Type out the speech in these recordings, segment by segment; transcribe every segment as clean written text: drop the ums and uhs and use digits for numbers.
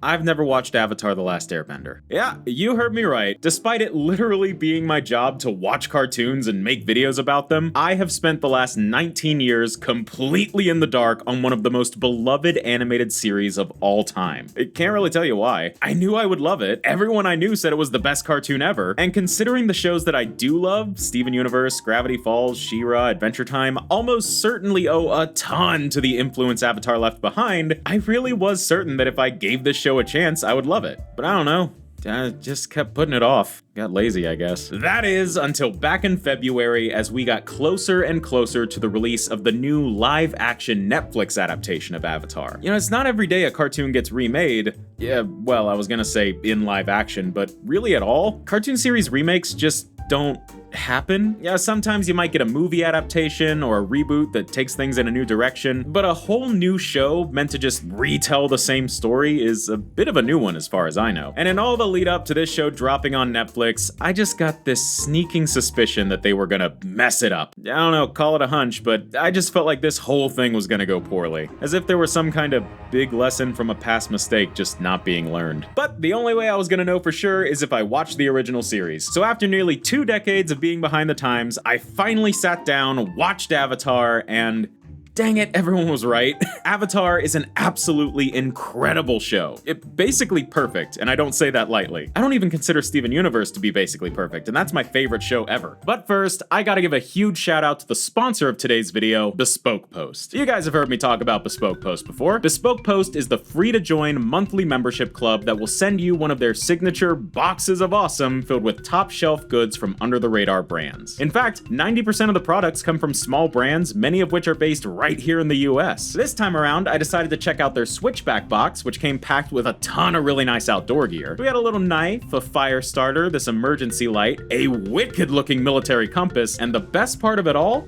I've never watched Avatar: The Last Airbender. Yeah, you heard me right. Despite it literally being my job to watch cartoons and make videos about them, I have spent the last 19 years completely in the dark on one of the most beloved animated series of all time. I can't really tell you why. I knew I would love it. Everyone I knew said it was the best cartoon ever. And considering the shows that I do love, Steven Universe, Gravity Falls, She-Ra, Adventure Time, almost certainly owe a ton to the influence Avatar left behind, I really was certain that if I gave this show a chance, I would love it. But I don't know. I just kept putting it off. Got lazy, I guess. That is, until back in February, as we got closer and closer to the release of the new live-action Netflix adaptation of Avatar. You know, it's not every day a cartoon gets remade. Yeah, well, I was gonna say in live action, but really at all? Cartoon series remakes just don't happen. Yeah, sometimes you might get a movie adaptation or a reboot that takes things in a new direction, but a whole new show meant to just retell the same story is a bit of a new one as far as I know. And in all the lead up to this show dropping on Netflix, I just got this sneaking suspicion that they were gonna mess it up. I don't know, call it a hunch, but I just felt like this whole thing was gonna go poorly. As if there was some kind of big lesson from a past mistake just not being learned. But the only way I was gonna know for sure is if I watched the original series. So after nearly 2 decades of being behind the times, I finally sat down, watched Avatar, and dang it, everyone was right. Avatar is an absolutely incredible show. It's basically perfect, and I don't say that lightly. I don't even consider Steven Universe to be basically perfect, and that's my favorite show ever. But first, I gotta give a huge shout out to the sponsor of today's video, Bespoke Post. You guys have heard me talk about Bespoke Post before. Bespoke Post is the free-to-join monthly membership club that will send you one of their signature boxes of awesome filled with top-shelf goods from under-the-radar brands. In fact, 90% of the products come from small brands, many of which are based right here in the US. This time around, I decided to check out their Switchback box, which came packed with a ton of really nice outdoor gear. We had a little knife, a fire starter, this emergency light, a wicked-looking military compass, and the best part of it all,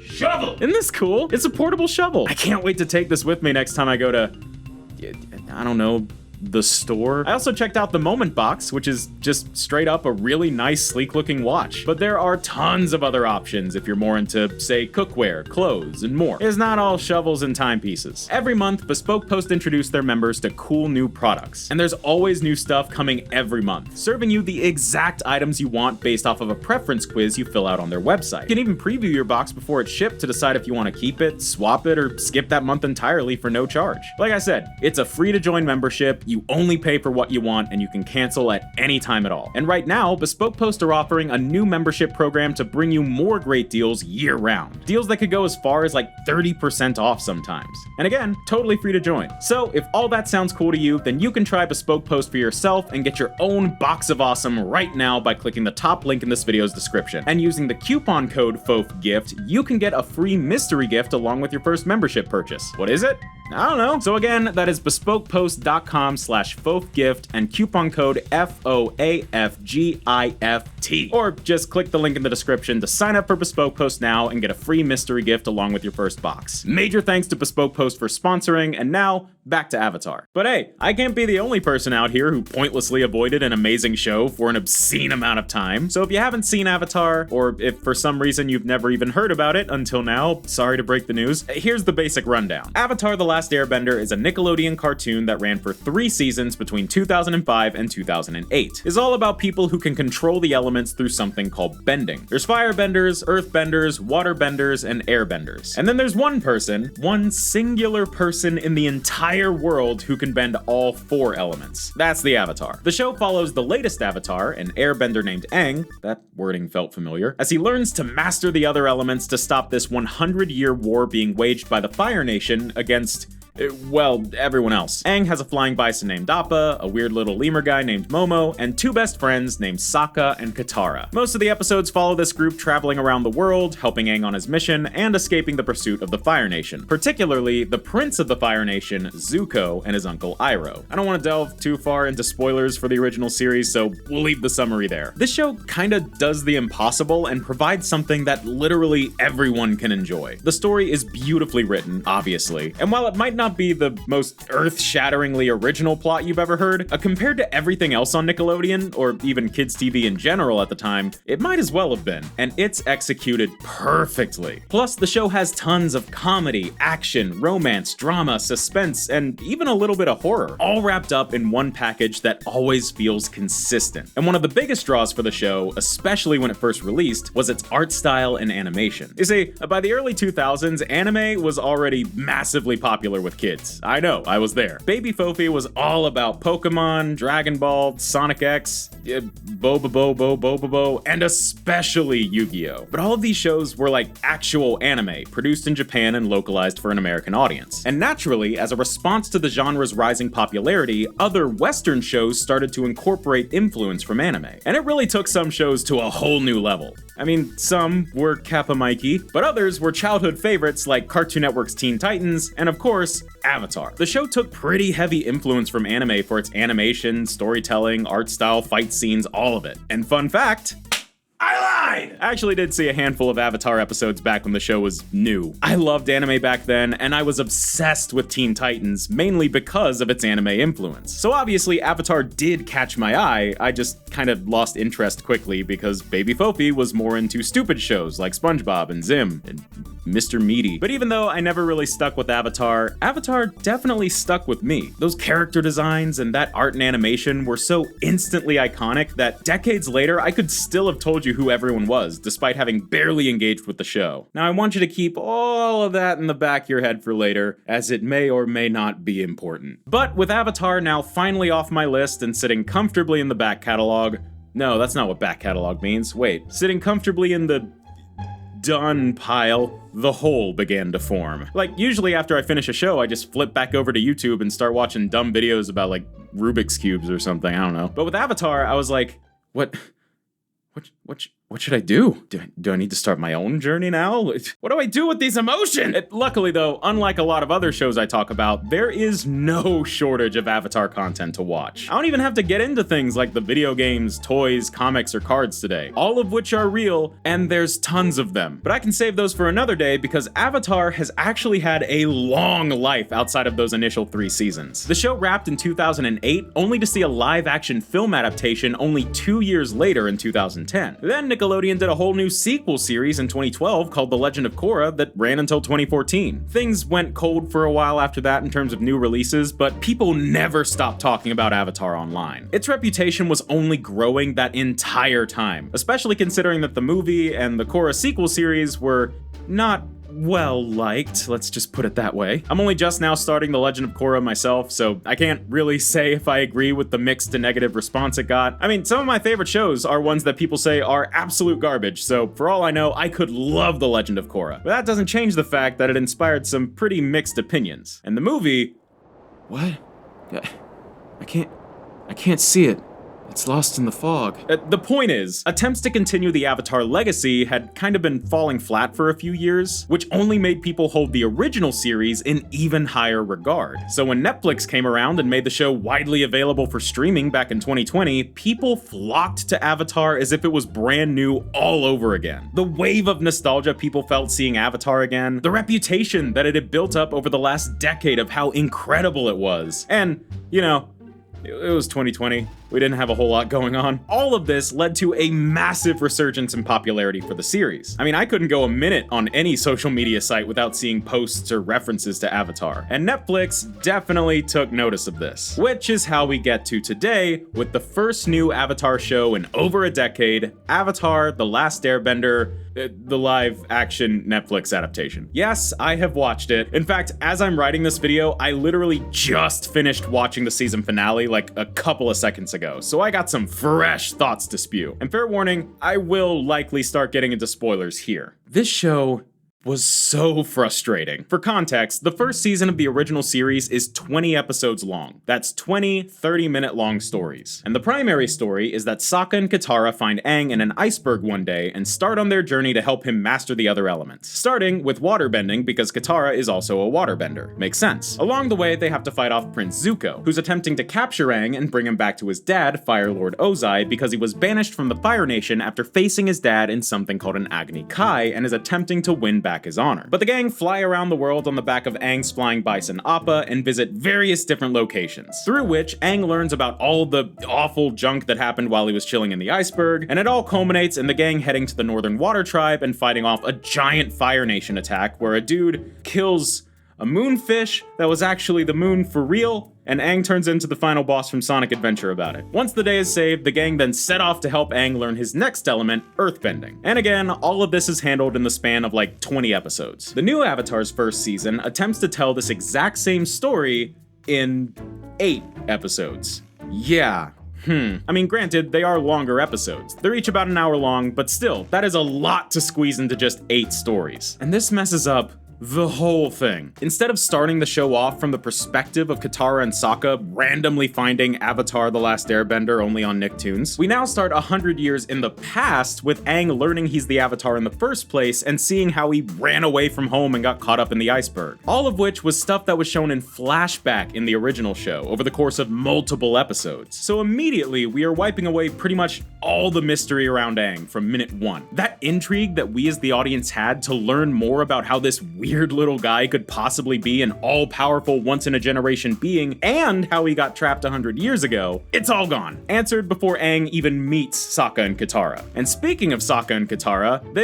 shovel! Isn't this cool? It's a portable shovel. I can't wait to take this with me next time I go to, I don't know, the store. I also checked out the Moment box, which is just straight up a really nice, sleek looking watch. But there are tons of other options if you're more into, say, cookware, clothes, and more. It's not all shovels and timepieces. Every month, Bespoke Post introduce their members to cool new products. And there's always new stuff coming every month, serving you the exact items you want based off of a preference quiz you fill out on their website. You can even preview your box before it's shipped to decide if you want to keep it, swap it, or skip that month entirely for no charge. Like I said, it's a free-to-join membership. You only pay for what you want, and you can cancel at any time at all. And right now, Bespoke Post are offering a new membership program to bring you more great deals year-round. Deals that could go as far as like 30% off sometimes. And again, totally free to join. So if all that sounds cool to you, then you can try Bespoke Post for yourself and get your own box of awesome right now by clicking the top link in this video's description. And using the coupon code FOFGIFT, you can get a free mystery gift along with your first membership purchase. What is it? I don't know. So again, that is bespokepost.com/FOFGIFT and coupon code FOAFGIFT. Or just click the link in the description to sign up for Bespoke Post now and get a free mystery gift along with your first box. Major thanks to Bespoke Post for sponsoring, and now, back to Avatar. But hey, I can't be the only person out here who pointlessly avoided an amazing show for an obscene amount of time. So if you haven't seen Avatar, or if for some reason you've never even heard about it until now, sorry to break the news, here's the basic rundown. Avatar: The Last Airbender is a Nickelodeon cartoon that ran for 3 seasons between 2005 and 2008. It's all about people who can control the elements through something called bending. There's firebenders, earthbenders, waterbenders, and airbenders. And then there's one singular person in the entire world who can bend all 4 elements. That's the Avatar. The show follows the latest Avatar, an airbender named Aang, that wording felt familiar, as he learns to master the other elements to stop this 100-year war being waged by the Fire Nation against, well, everyone else. Aang has a flying bison named Appa, a weird little lemur guy named Momo, and 2 best friends named Sokka and Katara. Most of the episodes follow this group traveling around the world, helping Aang on his mission, and escaping the pursuit of the Fire Nation, particularly the Prince of the Fire Nation, Zuko, and his uncle Iroh. I don't want to delve too far into spoilers for the original series, so we'll leave the summary there. This show kinda does the impossible and provides something that literally everyone can enjoy. The story is beautifully written, obviously, and while it might not not be the most earth-shatteringly original plot you've ever heard, compared to everything else on Nickelodeon, or even kids' TV in general at the time, it might as well have been, and it's executed perfectly. Plus, the show has tons of comedy, action, romance, drama, suspense, and even a little bit of horror, all wrapped up in one package that always feels consistent. And one of the biggest draws for the show, especially when it first released, was its art style and animation. You see, by the early 2000s, anime was already massively popular with kids. I know, I was there. Baby Fofi was all about Pokemon, Dragon Ball, Sonic X, Bobobo, and especially Yu-Gi-Oh! But all of these shows were like actual anime, produced in Japan and localized for an American audience. And naturally, as a response to the genre's rising popularity, other Western shows started to incorporate influence from anime. And it really took some shows to a whole new level. I mean, some were Kappa Mikey, but others were childhood favorites like Cartoon Network's Teen Titans, and of course, Avatar. The show took pretty heavy influence from anime for its animation, storytelling, art style, fight scenes, all of it. And fun fact, I lied! I actually did see a handful of Avatar episodes back when the show was new. I loved anime back then, and I was obsessed with Teen Titans, mainly because of its anime influence. So obviously, Avatar did catch my eye, I just kind of lost interest quickly because Baby Fofi was more into stupid shows like SpongeBob and Zim and Mr. Meaty. But even though I never really stuck with Avatar, Avatar definitely stuck with me. Those character designs and that art and animation were so instantly iconic that decades later, I could still have told you who everyone was, despite having barely engaged with the show. Now, I want you to keep all of that in the back of your head for later, as it may or may not be important. But with Avatar now finally off my list and sitting comfortably in the back catalog, no, that's not what back catalog means. Wait, sitting comfortably in the done pile, the hole began to form. Like, usually after I finish a show, I just flip back over to YouTube and start watching dumb videos about, like, Rubik's Cubes or something, I don't know. But with Avatar, I was like, what should I do? Do I need to start my own journey now? What do I do with these emotions? Luckily though, unlike a lot of other shows I talk about, there is no shortage of Avatar content to watch. I don't even have to get into things like the video games, toys, comics, or cards today, all of which are real, and there's tons of them. But I can save those for another day because Avatar has actually had a long life outside of those initial 3 seasons. The show wrapped in 2008, only to see a live-action film adaptation only 2 years later in 2010. Then Nickelodeon did a whole new sequel series in 2012 called The Legend of Korra that ran until 2014. Things went cold for a while after that in terms of new releases, but people never stopped talking about Avatar online. Its reputation was only growing that entire time, especially considering that the movie and the Korra sequel series were not well liked, let's just put it that way. I'm only just now starting The Legend of Korra myself, so I can't really say if I agree with the mixed to negative response it got. I mean, some of my favorite shows are ones that people say are absolute garbage, so for all I know, I could love The Legend of Korra. But that doesn't change the fact that it inspired some pretty mixed opinions. And the movie... What? I can't see it. It's lost in the fog. The point is, attempts to continue the Avatar legacy had kind of been falling flat for a few years, which only made people hold the original series in even higher regard. So when Netflix came around and made the show widely available for streaming back in 2020, people flocked to Avatar as if it was brand new all over again. The wave of nostalgia people felt seeing Avatar again, the reputation that it had built up over the last decade of how incredible it was, and, you know, it was 2020. We didn't have a whole lot going on. All of this led to a massive resurgence in popularity for the series. I mean, I couldn't go a minute on any social media site without seeing posts or references to Avatar. And Netflix definitely took notice of this, which is how we get to today with the first new Avatar show in over a decade, Avatar: The Last Airbender, the live-action Netflix adaptation. Yes, I have watched it. In fact, as I'm writing this video, I literally just finished watching the season finale like a couple of seconds ago, so I got some fresh thoughts to spew. And fair warning, I will likely start getting into spoilers here. This show was so frustrating. For context, the first season of the original series is 20 episodes long. That's 20 30-minute long stories. And the primary story is that Sokka and Katara find Aang in an iceberg one day and start on their journey to help him master the other elements. Starting with waterbending because Katara is also a waterbender. Makes sense. Along the way, they have to fight off Prince Zuko, who's attempting to capture Aang and bring him back to his dad, Fire Lord Ozai, because he was banished from the Fire Nation after facing his dad in something called an Agni Kai and is attempting to win back back his honor. But the gang fly around the world on the back of Aang's flying bison Appa and visit various different locations, through which Aang learns about all the awful junk that happened while he was chilling in the iceberg, and it all culminates in the gang heading to the Northern Water Tribe and fighting off a giant Fire Nation attack where a dude kills a moonfish that was actually the moon for real, and Aang turns into the final boss from Sonic Adventure about it. Once the day is saved, the gang then set off to help Aang learn his next element, earthbending. And again, all of this is handled in the span of like 20 episodes. The new Avatar's first season attempts to tell this exact same story in 8 episodes. Yeah. I mean, granted, they are longer episodes. They're each about an hour long, but still, that is a lot to squeeze into just 8 stories. And this messes up the whole thing. Instead of starting the show off from the perspective of Katara and Sokka randomly finding Avatar: The Last Airbender only on Nicktoons, we now start 100 years in the past with Aang learning he's the Avatar in the first place and seeing how he ran away from home and got caught up in the iceberg. All of which was stuff that was shown in flashback in the original show over the course of multiple episodes. So immediately, we are wiping away pretty much all the mystery around Aang from minute 1. That intrigue that we as the audience had to learn more about how this weird little guy could possibly be an all-powerful once-in-a-generation being and how he got trapped 100 years ago, it's all gone. Answered before Aang even meets Sokka and Katara. And speaking of Sokka and Katara, they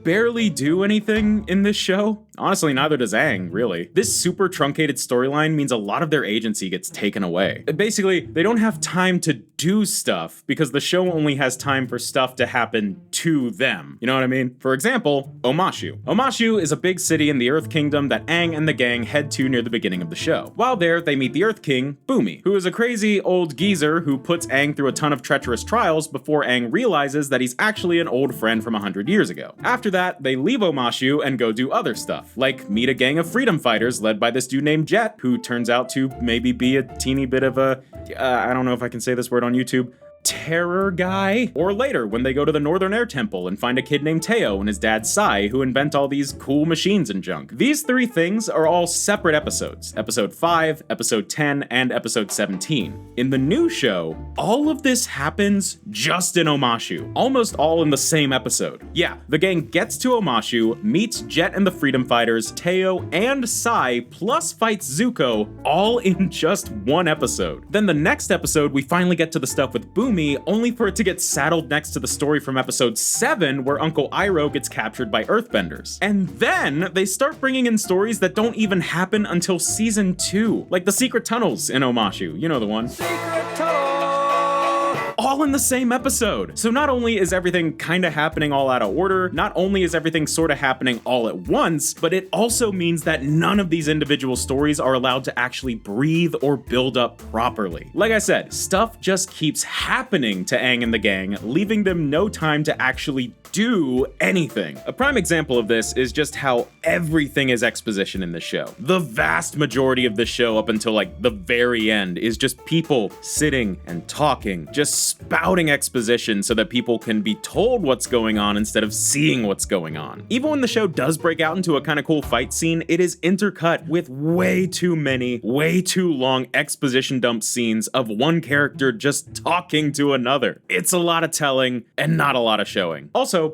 barely do anything in this show. Honestly, neither does Aang, really. This super truncated storyline means a lot of their agency gets taken away. Basically, they don't have time to do stuff because the show only has time for stuff to happen to them. You know what I mean? For example, Omashu. Omashu is a big city in the Earth Kingdom that Aang and the gang head to near the beginning of the show. While there, they meet the Earth King, Bumi, who is a crazy old geezer who puts Aang through a ton of treacherous trials before Aang realizes that he's actually an old friend from 100 years ago. After that, they leave Omashu and go do other stuff, like meet a gang of freedom fighters led by this dude named Jet, who turns out to maybe be a teeny bit of a, I don't know if I can say this word on YouTube, terror guy. Or later, when they go to the Northern Air Temple and find a kid named Teo and his dad Sai, who invent all these cool machines and junk. These 3 things are all separate episodes. Episode 5, Episode 10, and Episode 17. In the new show, all of this happens just in Omashu, almost all in the same episode. Yeah, the gang gets to Omashu, meets Jet and the Freedom Fighters, Teo, and Sai, plus fights Zuko, all in just 1 episode. Then the next episode, we finally get to the stuff with Bumi, only for it to get saddled next to the story from episode 7 where Uncle Iroh gets captured by earthbenders. And then they start bringing in stories that don't even happen until season 2, like the secret tunnels in Omashu, you know the one. Secret tunnel! All in the same episode. So not only is everything kinda happening all out of order, not only is everything sorta happening all at once, but it also means that none of these individual stories are allowed to actually breathe or build up properly. Like I said, stuff just keeps happening to Aang and the gang, leaving them no time to actually do anything. A prime example of this is just how everything is exposition in this show. The vast majority of this show up until like the very end is just people sitting and talking, just spouting exposition so that people can be told what's going on instead of seeing what's going on. Even when the show does break out into a kind of cool fight scene, it is intercut with way too many, way too long exposition dump scenes of one character just talking to another. It's a lot of telling and not a lot of showing. Also,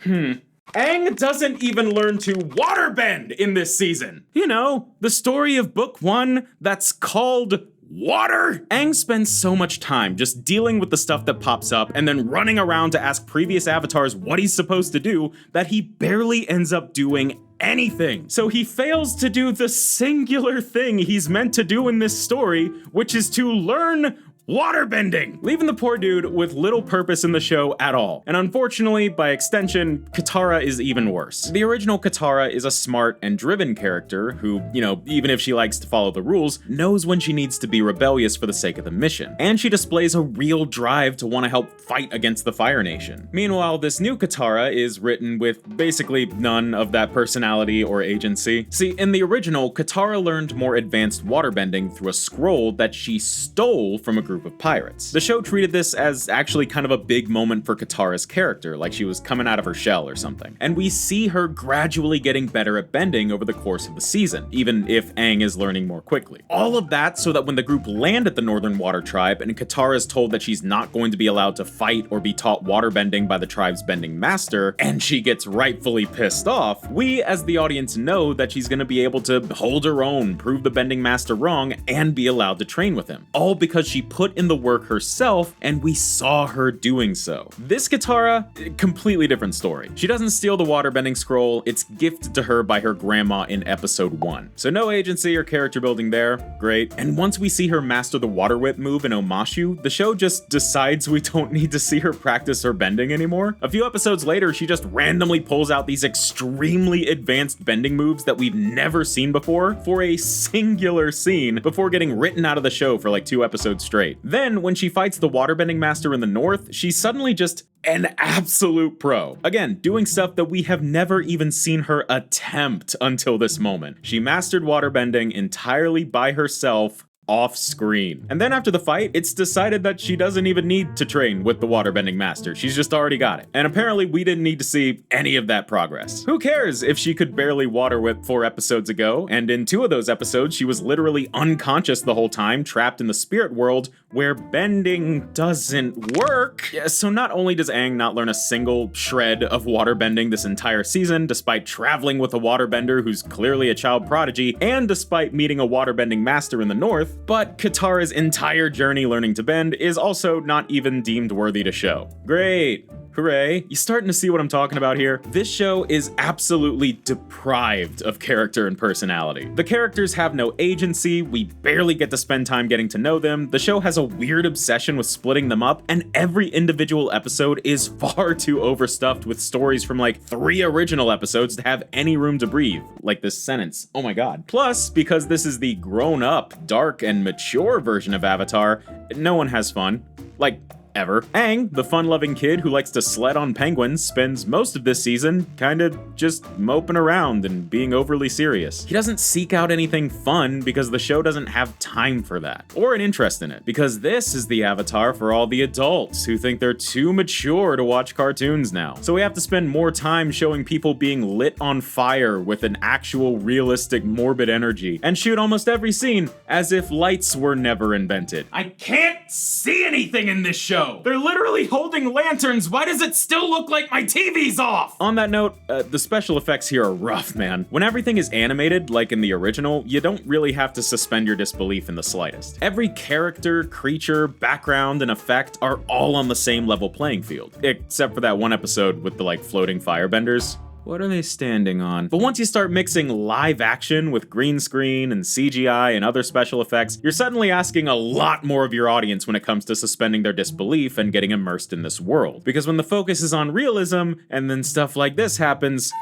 Aang doesn't even learn to waterbend in this season. You know, the story of book 1 that's called water? Aang spends so much time just dealing with the stuff that pops up and then running around to ask previous avatars what he's supposed to do that he barely ends up doing anything. So he fails to do the singular thing he's meant to do in this story, which is to learn waterbending, leaving the poor dude with little purpose in the show at all. And unfortunately, by extension, Katara is even worse. The original Katara is a smart and driven character who, even if she likes to follow the rules, knows when she needs to be rebellious for the sake of the mission. And she displays a real drive to want to help fight against the Fire Nation. Meanwhile, this new Katara is written with basically none of that personality or agency. See, in the original, Katara learned more advanced waterbending through a scroll that she stole from a group group of pirates. The show treated this as actually kind of a big moment for Katara's character, like she was coming out of her shell or something. And we see her gradually getting better at bending over the course of the season, even if Aang is learning more quickly. All of that so that when the group land at the Northern Water Tribe and Katara is told that she's not going to be allowed to fight or be taught waterbending by the tribe's bending master, and she gets rightfully pissed off, we as the audience know that she's going to be able to hold her own, prove the bending master wrong, and be allowed to train with him. All because she put in the work herself, and we saw her doing so. This Katara, completely different story. She doesn't steal the waterbending scroll, it's gifted to her by her grandma in episode 1. So no agency or character building there, great. And once we see her master the water whip move in Omashu, the show just decides we don't need to see her practice her bending anymore. A few episodes later, she just randomly pulls out these extremely advanced bending moves that we've never seen before for a singular scene before getting written out of the show for like 2 episodes straight. Then, when she fights the waterbending master in the north, she's suddenly just an absolute pro. Again, doing stuff that we have never even seen her attempt until this moment. She mastered waterbending entirely by herself, off screen. And then after the fight, it's decided that she doesn't even need to train with the waterbending master. She's just already got it. And apparently we didn't need to see any of that progress. Who cares if she could barely water whip 4 episodes ago, and in 2 of those episodes she was literally unconscious the whole time, trapped in the spirit world where bending doesn't work. Yeah, so not only does Aang not learn a single shred of waterbending this entire season, despite traveling with a waterbender who's clearly a child prodigy, and despite meeting a waterbending master in the north, but Katara's entire journey learning to bend is also not even deemed worthy to show. Great. Hooray. You starting to see what I'm talking about here? This show is absolutely deprived of character and personality. The characters have no agency, we barely get to spend time getting to know them, the show has a weird obsession with splitting them up, and every individual episode is far too overstuffed with stories from like 3 original episodes to have any room to breathe. Like this sentence. Oh my god. Plus, because this is the grown-up, dark, and mature version of Avatar, no one has fun. Like, ever. Aang, the fun-loving kid who likes to sled on penguins, spends most of this season kinda just moping around and being overly serious. He doesn't seek out anything fun because the show doesn't have time for that, or an interest in it, because this is the Avatar for all the adults who think they're too mature to watch cartoons now. So we have to spend more time showing people being lit on fire with an actual realistic morbid energy, and shoot almost every scene as if lights were never invented. I can't see anything in this show! They're literally holding lanterns. Why does it still look like my TV's off? On that note, the special effects here are rough, man. When everything is animated, like in the original, you don't really have to suspend your disbelief in the slightest. Every character, creature, background, and effect are all on the same level playing field. Except for that one episode with the, like, floating firebenders. What are they standing on? But once you start mixing live action with green screen and CGI and other special effects, you're suddenly asking a lot more of your audience when it comes to suspending their disbelief and getting immersed in this world. Because when the focus is on realism, and then stuff like this happens,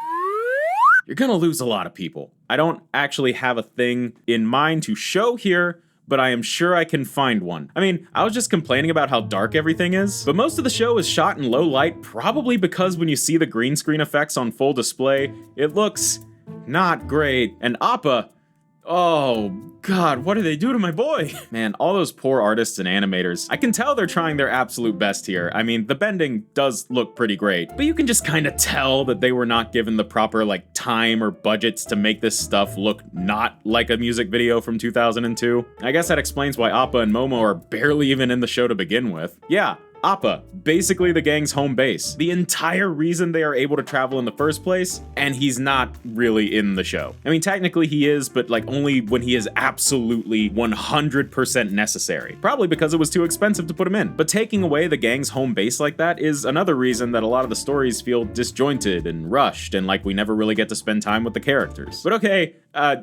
you're gonna lose a lot of people. I don't actually have a thing in mind to show here, but I am sure I can find one. I mean, I was just complaining about how dark everything is, but most of the show is shot in low light, probably because when you see the green screen effects on full display, it looks not great. And Appa, oh god, what did they do to my boy? Man, all those poor artists and animators. I can tell they're trying their absolute best here. I mean, the bending does look pretty great, but you can just kind of tell that they were not given the proper, like, time or budgets to make this stuff look not like a music video from 2002. I guess that explains why Appa and Momo are barely even in the show to begin with. Yeah, Appa, basically the gang's home base. The entire reason they are able to travel in the first place, and he's not really in the show. I mean, technically he is, but like only when he is absolutely 100% necessary. Probably because it was too expensive to put him in. But taking away the gang's home base like that is another reason that a lot of the stories feel disjointed and rushed, and like we never really get to spend time with the characters. But okay,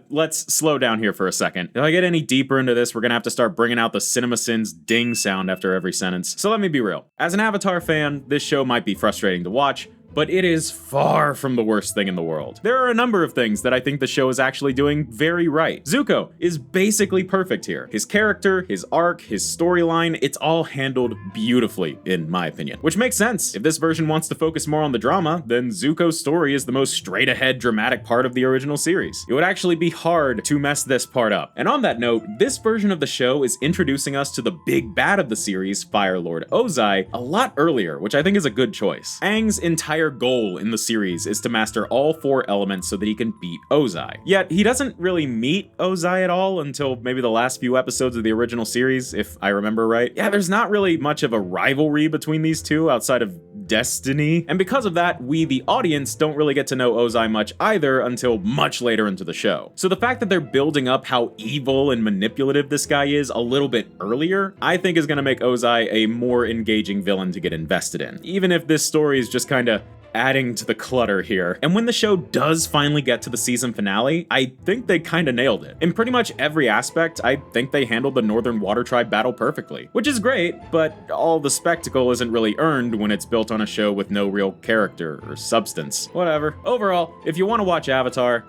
let's slow down here for a second. If I get any deeper into this, we're gonna have to start bringing out the CinemaSins ding sound after every sentence. So let me be real. As an Avatar fan, this show might be frustrating to watch, but it is far from the worst thing in the world. There are a number of things that I think the show is actually doing very right. Zuko is basically perfect here. His character, his arc, his storyline, it's all handled beautifully, in my opinion. Which makes sense. If this version wants to focus more on the drama, then Zuko's story is the most straight-ahead dramatic part of the original series. It would actually be hard to mess this part up. And on that note, this version of the show is introducing us to the big bad of the series, Fire Lord Ozai, a lot earlier, which I think is a good choice. Aang's entire goal in the series is to master all 4 elements so that he can beat Ozai. Yet, he doesn't really meet Ozai at all until maybe the last few episodes of the original series, if I remember right. Yeah, there's not really much of a rivalry between these two outside of destiny, and because of that, we, the audience, don't really get to know Ozai much either until much later into the show. So the fact that they're building up how evil and manipulative this guy is a little bit earlier, I think is gonna make Ozai a more engaging villain to get invested in, even if this story is just kinda adding to the clutter here. And when the show does finally get to the season finale, I think they kinda nailed it. In pretty much every aspect, I think they handled the Northern Water Tribe battle perfectly, which is great, but all the spectacle isn't really earned when it's built on a show with no real character or substance. Whatever. Overall, if you want to watch Avatar,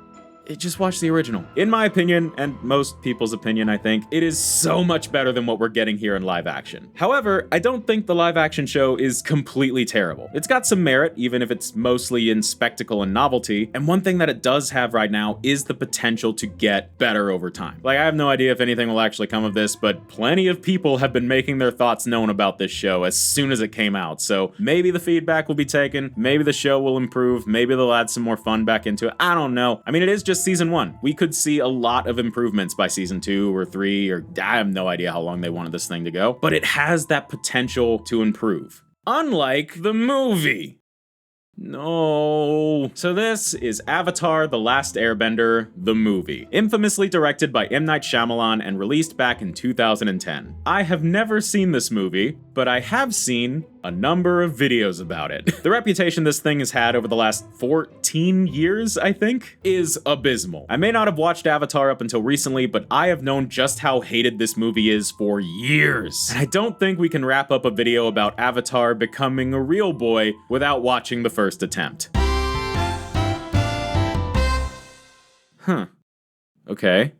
just watch the original. In my opinion, and most people's opinion, I think, it is so much better than what we're getting here in live action. However, I don't think the live action show is completely terrible. It's got some merit, even if it's mostly in spectacle and novelty, and one thing that it does have right now is the potential to get better over time. Like, I have no idea if anything will actually come of this, but plenty of people have been making their thoughts known about this show as soon as it came out, so maybe the feedback will be taken, maybe the show will improve, maybe they'll add some more fun back into it, I don't know. I mean, it is just season 1. We could see a lot of improvements by season 2 or 3, or I have no idea how long they wanted this thing to go, but it has that potential to improve. Unlike the movie. No. So this is Avatar: The Last Airbender, the movie, infamously directed by M. Night Shyamalan and released back in 2010. I have never seen this movie, but I have seen a number of videos about it. The reputation this thing has had over the last 14 years, I think, is abysmal. I may not have watched Avatar up until recently, but I have known just how hated this movie is for years. And I don't think we can wrap up a video about Avatar becoming a real boy without watching the first attempt. Huh. Okay.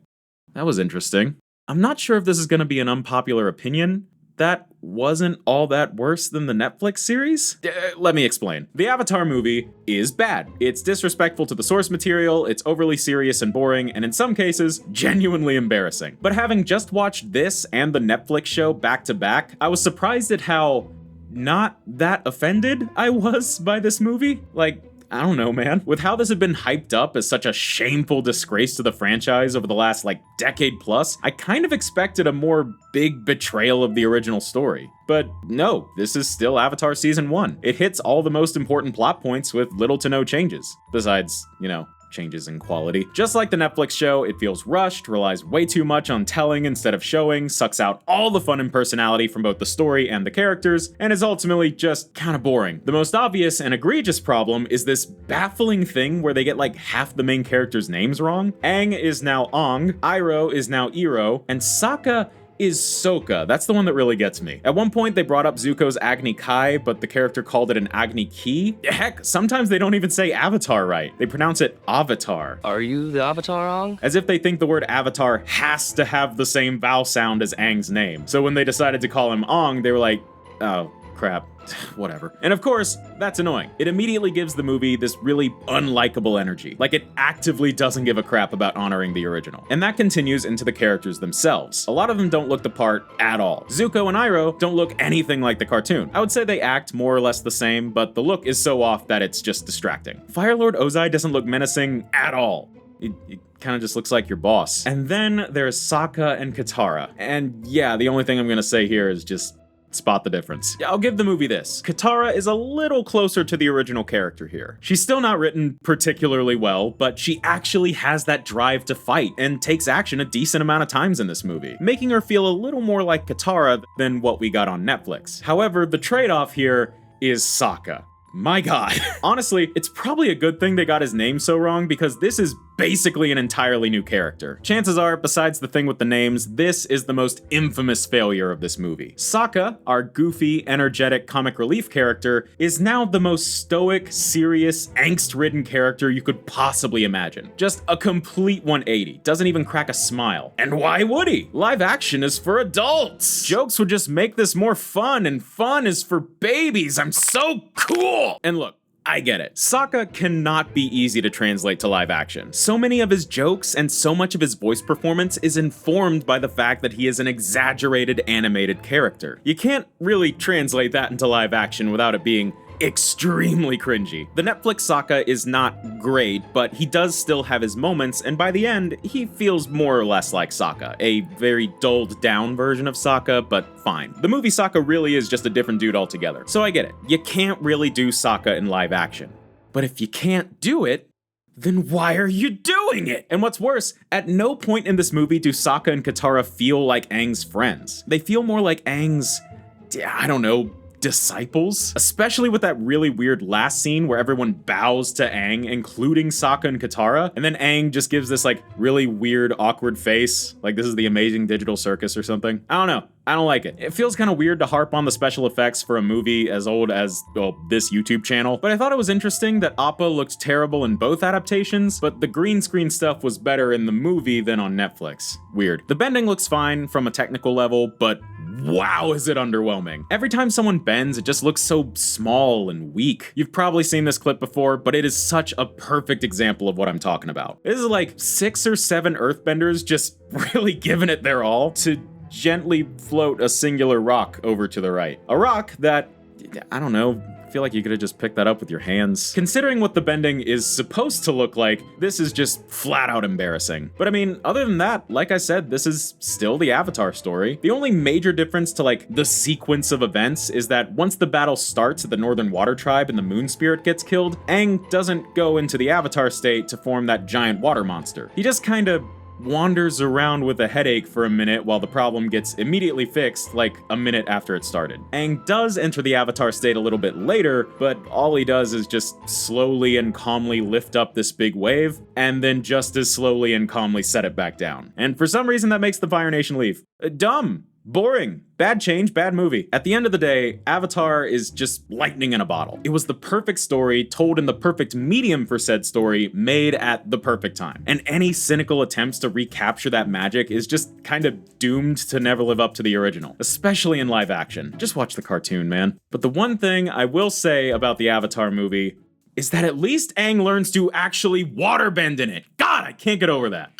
That was interesting. I'm not sure if this is gonna be an unpopular opinion. That wasn't all that worse than the Netflix series? Let me explain. The Avatar movie is bad. It's disrespectful to the source material, it's overly serious and boring, and in some cases, genuinely embarrassing. But having just watched this and the Netflix show back to back, I was surprised at how not that offended I was by this movie. Like, I don't know, man. With how this had been hyped up as such a shameful disgrace to the franchise over the last, decade plus, I kind of expected a more big betrayal of the original story. But no, this is still Avatar Season 1. It hits all the most important plot points with little to no changes. Besides, changes in quality. Just like the Netflix show, it feels rushed, relies way too much on telling instead of showing, sucks out all the fun and personality from both the story and the characters, and is ultimately just kinda boring. The most obvious and egregious problem is this baffling thing where they get half the main characters' names wrong. Aang is now Ong, Iroh is now Iro, and Sokka is Sokka. That's the one that really gets me. At one point, they brought up Zuko's Agni Kai, but the character called it an Agni Ki. Heck, sometimes they don't even say Avatar right. They pronounce it Avatar. Are you the Avatar, Ong? As if they think the word Avatar has to have the same vowel sound as Aang's name. So when they decided to call him Ong, they were like, oh, crap. Whatever. And of course, that's annoying. It immediately gives the movie this really unlikable energy. Like it actively doesn't give a crap about honoring the original. And that continues into the characters themselves. A lot of them don't look the part at all. Zuko and Iroh don't look anything like the cartoon. I would say they act more or less the same, but the look is so off that it's just distracting. Fire Lord Ozai doesn't look menacing at all. It kind of just looks like your boss. And then there's Sokka and Katara. And yeah, the only thing I'm gonna say here is just spot the difference. I'll give the movie this. Katara is a little closer to the original character here. She's still not written particularly well, but she actually has that drive to fight and takes action a decent amount of times in this movie, making her feel a little more like Katara than what we got on Netflix. However, the trade-off here is Sokka. My god. Honestly, it's probably a good thing they got his name so wrong because this is basically an entirely new character. Chances are, besides the thing with the names, this is the most infamous failure of this movie. Sokka, our goofy, energetic comic relief character, is now the most stoic, serious, angst-ridden character you could possibly imagine. Just a complete 180, doesn't even crack a smile. And why would he? Live action is for adults! Jokes would just make this more fun, and fun is for babies. I'm so cool! And look, I get it. Sokka cannot be easy to translate to live action. So many of his jokes and so much of his voice performance is informed by the fact that he is an exaggerated animated character. You can't really translate that into live action without it being extremely cringy. The Netflix Sokka is not great, but he does still have his moments, and by the end, he feels more or less like Sokka, a very dulled down version of Sokka, but fine. The movie Sokka really is just a different dude altogether, so I get it. You can't really do Sokka in live action. But if you can't do it, then why are you doing it? And what's worse, at no point in this movie do Sokka and Katara feel like Aang's friends. They feel more like Aang's, I don't know, disciples? Especially with that really weird last scene where everyone bows to Aang, including Sokka and Katara, and then Aang just gives this like really weird, awkward face, like this is the amazing digital circus or something. I don't know. I don't like it. It feels kind of weird to harp on the special effects for a movie as old as, well, this YouTube channel, but I thought it was interesting that Appa looked terrible in both adaptations, but the green screen stuff was better in the movie than on Netflix. Weird. The bending looks fine from a technical level, but wow, is it underwhelming. Every time someone bends, it just looks so small and weak. You've probably seen this clip before, but it is such a perfect example of what I'm talking about. This is like 6 or 7 earthbenders just really giving it their all to gently float a singular rock over to the right. A rock that, I don't know, I feel like you could have just picked that up with your hands. Considering what the bending is supposed to look like, this is just flat out embarrassing. But I mean, other than that, like I said, this is still the Avatar story. The only major difference to like the sequence of events is that once the battle starts at the Northern Water Tribe and the Moon Spirit gets killed, Aang doesn't go into the Avatar state to form that giant water monster. He just kinda wanders around with a headache for a minute while the problem gets immediately fixed like a minute after it started. Aang does enter the Avatar state a little bit later, but all he does is just slowly and calmly lift up this big wave, and then just as slowly and calmly set it back down. And for some reason that makes the Fire Nation leave. Dumb. Boring. Bad change, bad movie. At the end of the day, Avatar is just lightning in a bottle. It was the perfect story, told in the perfect medium for said story, made at the perfect time. And any cynical attempts to recapture that magic is just kind of doomed to never live up to the original, especially in live action. Just watch the cartoon, man. But the one thing I will say about the Avatar movie is that at least Aang learns to actually waterbend in it. God, I can't get over that.